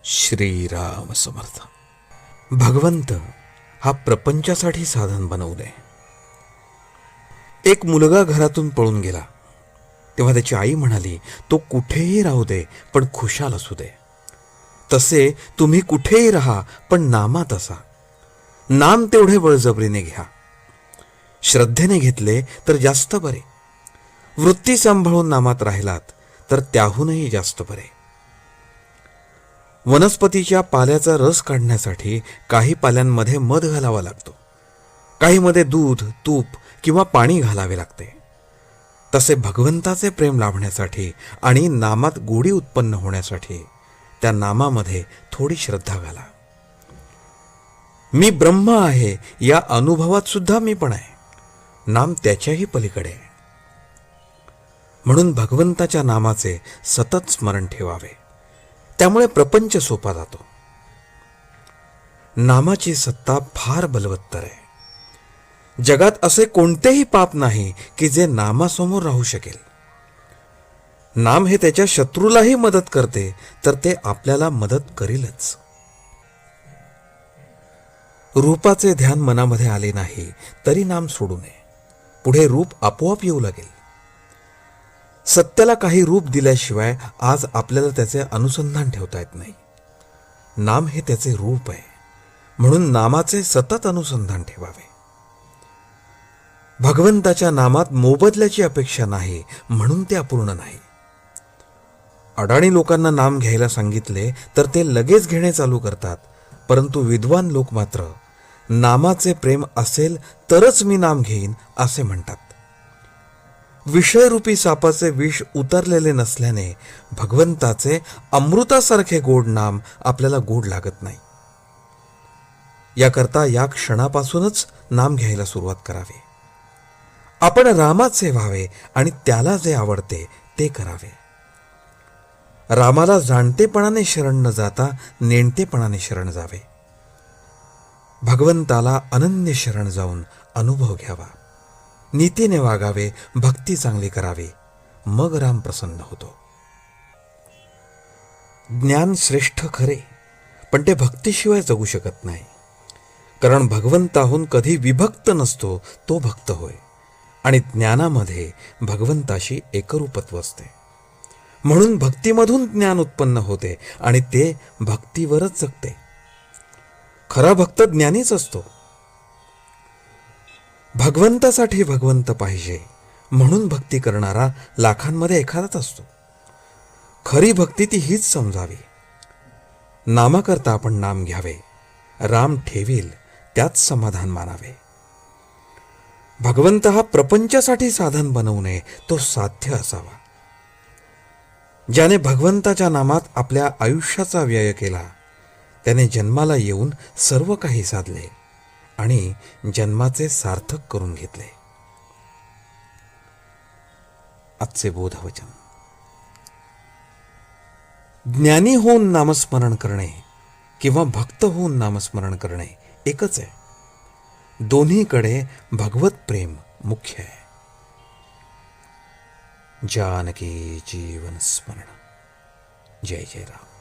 श्रीराम समर्थ. भगवंत हा प्रपंचासाठी साधन बनवलंय. एक मुलगा घरातून पळून गेला तेव्हा त्याची आई म्हणाली, तो कुठेही राहू दे पण खुशाल असू दे. तसे तुम्ही कुठेही राहा पण नामात असा. नाम तेवढे बळजबरीने घ्या. श्रद्धेने घेतले तर जास्त बरे. वृत्ती सांभाळून नामात राहिलात तर त्याहूनही जास्त बरे. वनस्पतीच्या पाल्याचा रस काढण्यासाठी काही पाल्यांमध्ये मध घालावा लागतो, काहीमध्ये दूध, तूप किंवा पाणी घालावे लागते. तसे भगवंताचे प्रेम लाभण्यासाठी आणि नामात गोडी उत्पन्न होण्यासाठी त्या नामामध्ये थोडी श्रद्धा घाला. मी ब्रह्म आहे या अनुभवात सुद्धा मी पण आहे. नाम त्याच्याही पलीकडे आहे. म्हणून भगवंताच्या नामाचे सतत स्मरण ठेवावे. त्यामुळे प्रपंच सोपा जातो. नामाची सत्ता फार बलवत्तर आहे. जगात असे कोणतेही पाप नाही की जे नामासमोर राहू शकेल. नाम हे त्याच्या शत्रूलाही मदत करते तर ते आपल्याला मदत करीलच. रूपाचे ध्यान मनामध्ये आले नाही तरी नाम सोडू नये. पुढे रूप आपोआप येऊ लागेल. सत्याला काही रूप दिल्याशिवाय आज आपल्याला त्याचे अनुसंधान ठेवता येत नाही. नाम हे त्याचे रूप आहे. म्हणून नामाचे सतत अनुसंधान ठेवावे. भगवंताच्या नामात मोबदल्याची अपेक्षा नाही म्हणून ते अपूर्ण नाही. अडाणी लोकांना नाम घ्यायला सांगितले तर ते लगेच घेणे चालू करतात, परंतु विद्वान लोक मात्र नामाचे प्रेम असेल तरच मी नाम घेईन असे म्हणतात. विषयरूपी सापाचे विष उतरलेले नसल्याने भगवंताचे अमृतासारखे गोड नाम आपल्याला गोड लागत नाही. याकरता या क्षणापासूनच नाम घ्यायला सुरुवात करावी. आपण रामाचे व्हावे आणि त्याला जे आवडते ते करावे. रामाला जाणतेपणाने शरण न जाता नेणतेपणाने शरण जावे. भगवंताला अनन्य शरण जाऊन अनुभव घ्यावा. नीतीने वागावे, भक्ती चांगली करावी, मग राम प्रसन्न होतो. ज्ञान श्रेष्ठ खरे, पण ते भक्तीशिवाय जगू शकत नाही. कारण भगवंताहून कधी विभक्त नसतो तो भक्त होय. आणि ज्ञानामध्ये भगवंताशी एकरूपत्व असते. म्हणून भक्तीमधून ज्ञान उत्पन्न होते आणि ते भक्तीवरच जगते. खरा भक्त ज्ञानीच असतो. भगवंतासाठी भगवंत पाहिजे म्हणून भक्ती करणारा लाखांमध्ये एखादाच असतो. खरी भक्ती ती हीच समजावी. नामाकरता आपण नाम घ्यावे. राम ठेवील त्यात समाधान मानावे. भगवंत हा प्रपंचासाठी साधन बनवू नये, तो साध्य असावा. ज्याने भगवंताच्या नामात आपल्या आयुष्याचा व्यय केला त्याने जन्माला येऊन सर्व काही साधले आणि जन्माचे सार्थक करून घेतले. आजचे बोधवचन. ज्ञानी होऊन नामस्मरण करणे किंवा भक्त होऊन नामस्मरण करणे एकच आहे. दोन्हीकडे भगवत प्रेम मुख्य आहे. जानकी जीवन स्मरण. जय जय राम.